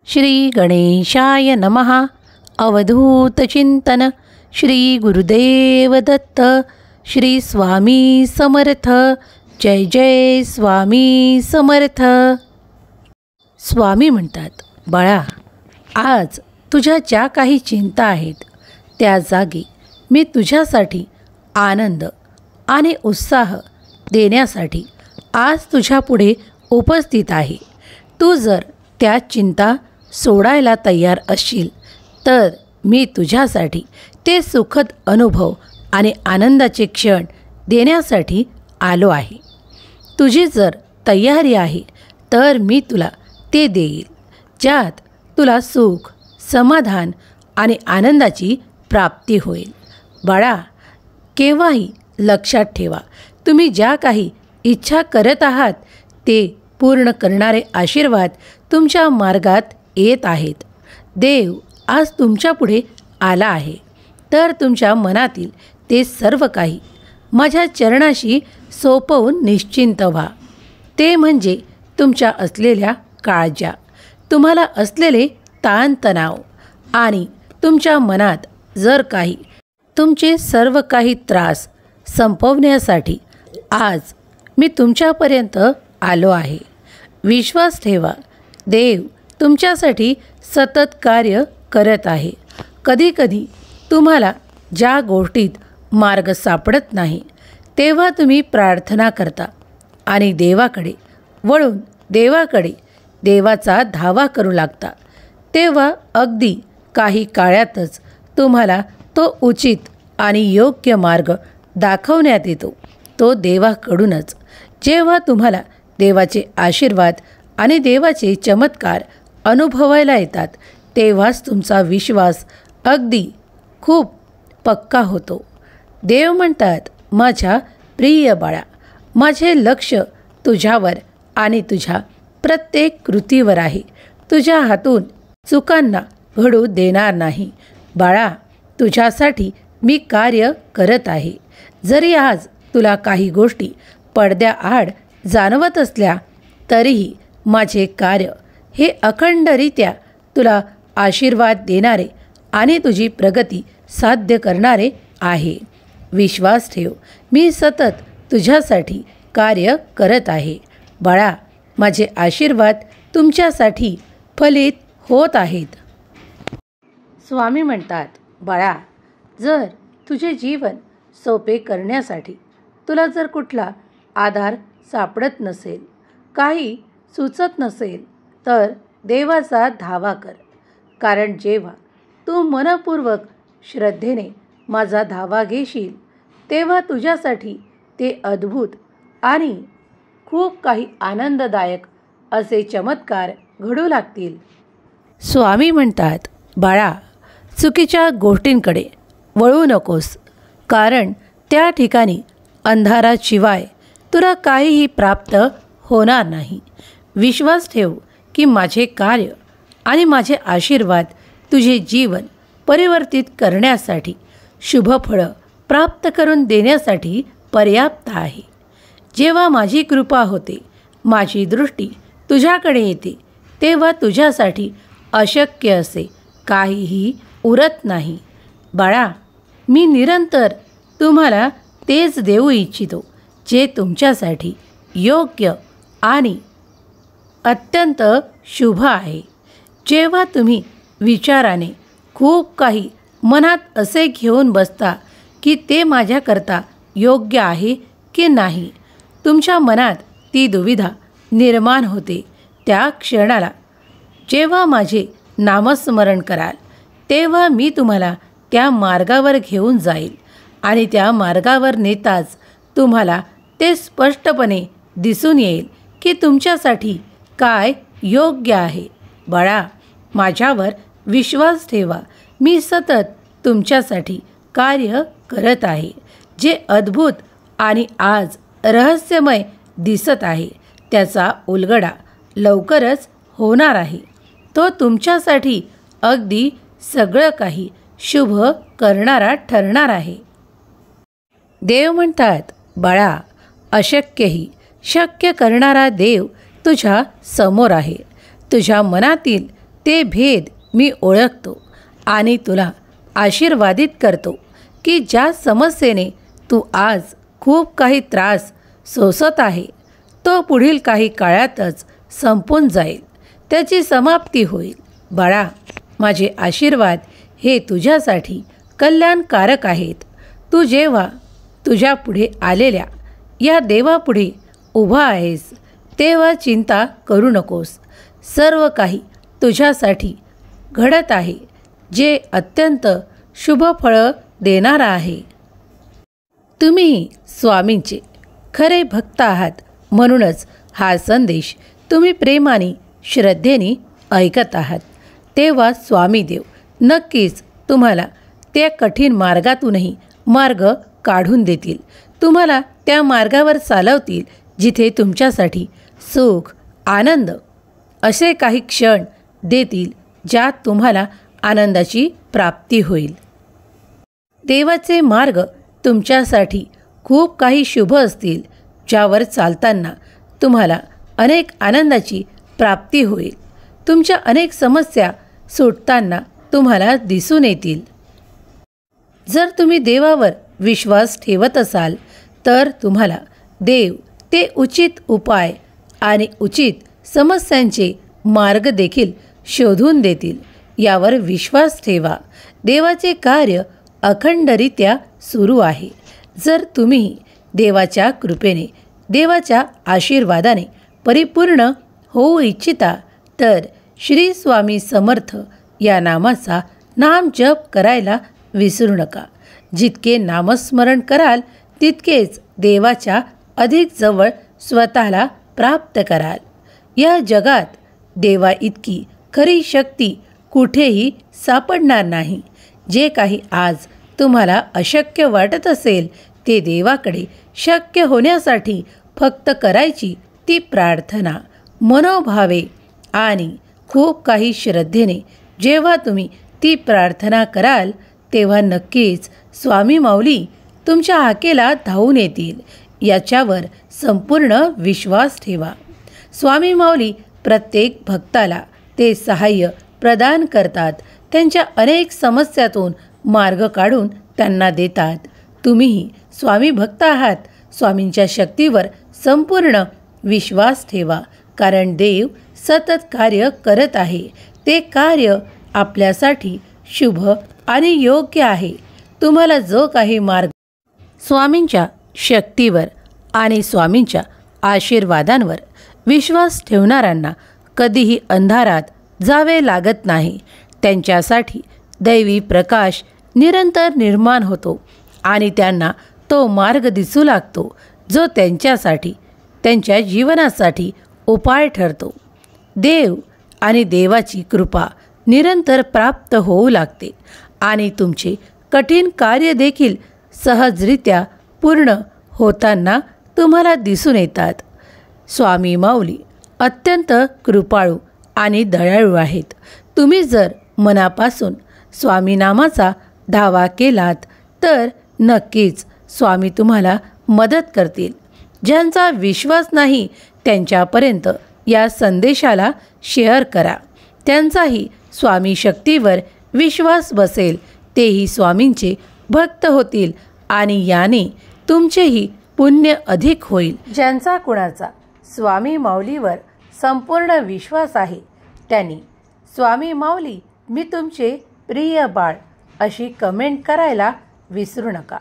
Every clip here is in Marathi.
श्री गणेशाय नमः. अवधूत चिंतन. श्री गुरुदेव दत्त. श्री स्वामी समर्थ. जय जय स्वामी समर्थ. स्वामी म्हणतात, बाळा, आज तुझ्या ज्या काही चिंता आहेत त्या जागी मी तुझ्यासाठी आनंद आणि उत्साह देण्यासाठी आज तुझ्यापुढे उपस्थित आहे. तू जर त्या चिंता सोडायला तयार असशील तर मी तुझ्यासाठी ते सुखद अनुभव आणि आनंदाचे क्षण देण्यासाठी आलो आहे. तुझी जर तयारी आहे तर मी तुला ते देईल, ज्यात तुला सुख, समाधान आणि आनंदाची प्राप्ती होईल. बाळा, केव्हाही लक्षात ठेवा, तुम्ही ज्या काही इच्छा करत आहात ते पूर्ण करणारे आशीर्वाद तुमच्या मार्गात येत आहेत. देव आज तुमच्यापुढे आला आहे, तर तुमच्या मनातील ते सर्व काही माझ्या चरणाशी सोपवून निश्चिंत व्हा. ते म्हणजे तुमच्या असलेल्या काळज्या, तुम्हाला असलेले ताणतणाव आणि तुमच्या मनात जर काही तुमचे सर्व काही त्रास संपवण्यासाठी आज मी तुमच्यापर्यंत आलो आहे. विश्वास ठेवा, देव तुमच्यासाठी सतत कार्य करत आहे. कधीकधी तुम्हाला ज्या गोष्टीत मार्ग सापडत नाही तेव्हा तुम्ही प्रार्थना करता आणि देवाकडे वळून देवाचा धावा करू लागता. तेव्हा अगदी काही काळातच तुम्हाला तो उचित आणि योग्य मार्ग दाखवण्यात येतो, तो देवाकडूनच. जेव्हा तुम्हाला देवाचे आशीर्वाद आणि देवाचे चमत्कार अनुभवायला येतात तेव्हाच तुमचा विश्वास अगदी खूप पक्का होतो. देव म्हणतात, माझ्या प्रिय बाळा, माझे लक्ष तुझ्यावर आणि तुझ्या प्रत्येक कृतीवर आहे. तुझ्या हातून चुकांना घडू देणार नाही. बाळा, तुझ्यासाठी मी कार्य करत आहे. जरी आज तुला काही गोष्टी पडद्याआड जाणवत असल्या तरीही माझे कार्य हे अखंडरित्या तुला आशीर्वाद देणारे आणि तुझी प्रगती साध्य करणारे आहे. विश्वास ठेव, मी सतत तुझ्यासाठी कार्य करत आहे. बाळा, माझे आशीर्वाद तुमच्यासाठी फलित होत आहेत. स्वामी म्हणतात, बाळा, जर तुझे जीवन सोपे करण्यासाठी तुला जर कुठला आधार सापडत नसेल, काही सुचत नसेल, तर देवाचा धावा कर. कारण जेव्हा तू मनपूर्वक श्रद्धेने माझा धावा घेशील तेव्हा तुझ्यासाठी ते अद्भुत आणि खूप काही आनंददायक असे चमत्कार घडू लागतील. स्वामी म्हणतात, बाळा, चुकीच्या गोष्टींकडे वळू नकोस, कारण त्या ठिकाणी अंधाराशिवाय तुला काहीही प्राप्त होणार नाही. विश्वास ठेव की माझे कार्य आणि माझे आशीर्वाद तुझे जीवन परिवर्तित करण्यासाठी, शुभफळं प्राप्त करून देण्यासाठी पर्याप्त आहे. जेव्हा माझी कृपा होते, माझी दृष्टी तुझ्याकडे येते, तेव्हा तुझ्यासाठी अशक्य असे काहीही उरत नाही. बाळा, मी निरंतर तुम्हाला तेच देऊ इच्छितो जे तुमच्यासाठी योग्य आणि अत्यंत शुभ आहे. जेव्हा तुम्ही विचाराने खूप काही मनात असे घेऊन बसता की ते माझ्याकरता योग्य आहे की नाही, तुमच्या मनात ती दुविधा निर्माण होते, त्या क्षणाला जेव्हा माझे नामस्मरण कराल तेव्हा मी तुम्हाला त्या मार्गावर घेऊन जाईल आणि त्या मार्गावर नेताच तुम्हाला ते स्पष्टपणे दिसून येईल की तुमच्यासाठी काय योग्य आहे. बाळा, माझ्यावर विश्वास ठेवा, मी सतत तुमच्यासाठी कार्य करत आहे. जे अद्भुत आणि आज रहस्यमय दिसत आहे त्याचा उलगडा लवकरच होणार आहे. तो तुमच्यासाठी अगदी सगळं काही शुभ करणारा ठरणार आहे. देव म्हणतात, बाळा, अशक्यही शक्य करणारा देव तुझ्या समोर आहे. तुझ्या मनातील ते भेद मी ओळखतो आणि तुला आशीर्वादित करतो की ज्या समस्येने तू आज खूप काही त्रास सोसत आहे तो पुढील काही काळातच संपून जाईल, त्याची समाप्ती होईल. बाळा, माझे आशीर्वाद हे तुझ्यासाठी कल्याणकारक आहेत. तू जेव्हा तुझ्या पुढे आलेल्या या देवापुढे उभा आहेस तेव्हा चिंता करू नकोस. सर्व काही तुझ्यासाठी घडत आहे, जे अत्यंत शुभ फळं देणारं आहे. तुम्ही स्वामींचे खरे भक्त आहात, म्हणूनच हा संदेश तुम्ही प्रेमाने श्रद्धेने ऐकत आहात. तेव्हा स्वामीदेव नक्कीच तुम्हाला त्या कठीण मार्गातूनही मार्ग काढून देतील. तुम्हाला त्या मार्गावर चालवतील जिथे तुमच्यासाठी सुख, आनंद असे काही क्षण देतील ज्यात तुम्हाला आनंदाची प्राप्ती होईल. देवाचे मार्ग तुमच्यासाठी खूप काही शुभ असतील, ज्यावर चालताना तुम्हाला अनेक आनंदाची प्राप्ती होईल. तुमच्या अनेक समस्या सुटताना तुम्हाला दिसून येतील. जर तुम्ही देवावर विश्वास ठेवत असाल तर तुम्हाला देव ते उचित उपाय आणि उचित समस्यांचे मार्ग देखील शोधून देतील. यावर विश्वास ठेवा. देवाचे कार्य अखंडरित्या सुरू आहे. जर तुम्ही देवाच्या कृपेने, देवाच्या आशीर्वादाने परिपूर्ण होऊ इच्छिता तर श्री स्वामी समर्थ या नामाचा नामजप करायला विसरू नका. जितके नामस्मरण कराल तितकेच देवाच्या अधिक जवळ स्वतःला प्राप्त कराल. या जगात देवा इतकी खरी शक्ती कुठेही सापडणार नाही. जे काही आज तुम्हाला अशक्य वाटत असेल ते देवाकडे शक्य होण्यासाठी फक्त करायची ती प्रार्थना, मनोभावे आणि खूप काही श्रद्धेने जेव्हा तुम्ही ती प्रार्थना कराल तेव्हा नक्कीच स्वामी माऊली तुमच्या हाकेला धावून येतील. याच्यावर संपूर्ण विश्वास ठेवा. स्वामी माऊली प्रत्येक भक्ताला ते सहाय्य प्रदान करतात. त्यांच्या अनेक समस्यातून मार्ग काढून त्यांना देतात. तुम्हीही स्वामी भक्त आहात. स्वामींच्या शक्तीवर संपूर्ण विश्वास ठेवा, कारण देव सतत कार्य करत आहे. ते कार्य आपल्यासाठी शुभ आणि योग्य आहे. तुम्हाला जो काही मार्ग स्वामींच्या शक्तीवर आणि स्वामींच्या आशीर्वादांवर विश्वास ठेवणाऱ्यांना कधीही अंधारात जावे लागत नाही. त्यांच्यासाठी दैवी प्रकाश निरंतर निर्माण होतो आणि त्यांना तो मार्ग दिसू लागतो जो त्यांच्यासाठी, त्यांच्या जीवनासाठी उपाय ठरतो. देव आणि देवाची कृपा निरंतर प्राप्त होऊ लागते आणि तुमचे कठीण कार्य देखील सहजरित्या पूर्ण होताना तुम्हाला दिसून येतात. स्वामी माऊली अत्यंत कृपाळू आणि दयाळू आहेत. तुम्ही जर मनापासून स्वामी नामाचा धावा केलात तर नक्कीच स्वामी तुम्हाला मदत करतील. ज्यांचा विश्वास नाही त्यांच्यापर्यंत या संदेशाला शेअर करा. त्यांचाही स्वामी शक्तीवर विश्वास बसेल. तेही स्वामींचे भक्त होतील आणि याने तुमचेही पुण्य अधिक होईल. ज्यांचा कुणाचा स्वामी माऊलीवर संपूर्ण विश्वास आहे त्यांनी स्वामी माऊली मी तुमचे प्रिय बाळ अशी कमेंट करायला विसरू नका.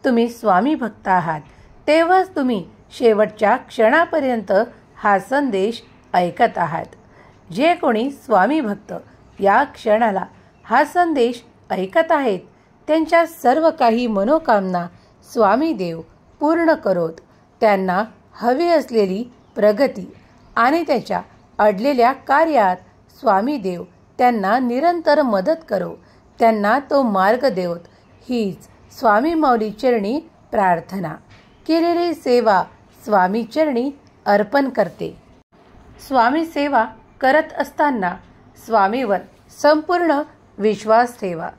तुम्ही स्वामी भक्त आहात तेव्हाच तुम्ही शेवटच्या क्षणापर्यंत हा संदेश ऐकत आहात. जे कोणी स्वामी भक्त या क्षणाला हा संदेश ऐकत आहेत त्यांच्या सर्व काही मनोकामना स्वामी देव पूर्ण करोत. त्यांना हवी असलेली प्रगती आणि त्याच्या अडलेल्या कार्यात स्वामी देव त्यांना निरंतर मदत करो. त्यांना तो मार्ग देवत. हीच स्वामी माऊली चरणी प्रार्थना. केलेली सेवा स्वामी चरणी अर्पण करते. स्वामी सेवा करत असताना स्वामीवर संपूर्ण विश्वास ठेवा.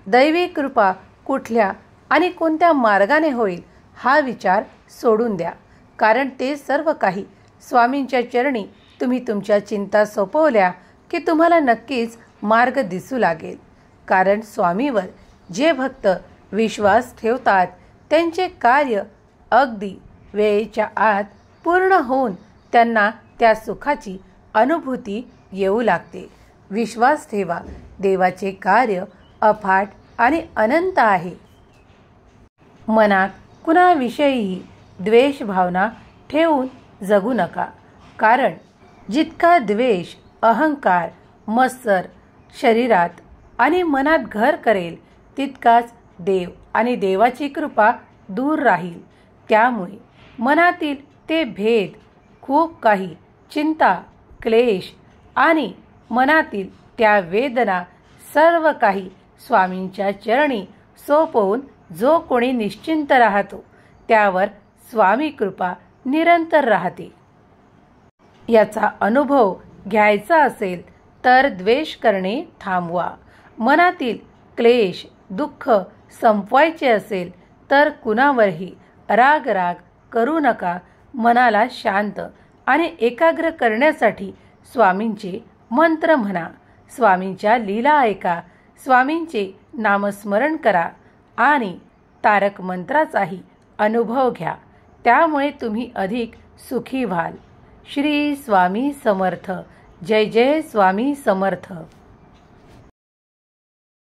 दैवी कृपा कुठल्या आणि कोणत्या मार्गाने होईल हा विचार सोडून द्या, कारण ते सर्व काही स्वामींच्या चरणी तुम्ही तुमच्या चिंता सोपवल्या की तुम्हाला नक्कीच मार्ग दिसू लागेल. कारण स्वामीवर जे भक्त विश्वास ठेवतात त्यांचे कार्य अगदी वेळेच्या आत पूर्ण होऊन त्यांना त्या सुखाची अनुभूती येऊ लागते. विश्वास ठेवा, देवाचे कार्य अफाट आणि अनंत आहे. मनात कुणाविषयीही द्वेष भावना ठेवून जगू नका. कारण जितका द्वेष, अहंकार, मत्सर शरीरात आणि मनात घर करेल तितकाच देव आणि देवाची कृपा दूर राहील. त्यामुळे मनातील ते भेद, खूप काही चिंता, क्लेश आणि मनातील त्या वेदना सर्व काही स्वामींच्या चरणी सोपवून जो कोणी निश्चिंत राहतो त्यावर स्वामी कृपा निरंतर राहते. याचा अनुभव घ्यायचा असेल तर द्वेष करणे थांबवा. मनातील क्लेश, दुःख संपवायचे असेल तर कुणावरही राग करू नका. मनाला शांत आणि एकाग्र करण्यासाठी स्वामींचे मंत्र म्हणा, स्वामींच्या लीला ऐका, स्वामींचे नामस्मरण करा आणि तारक मंत्राचाही अनुभव घ्या. त्यामुळे तुम्ही अधिक सुखी व्हाल. श्री स्वामी समर्थ. जय जय स्वामी समर्थ.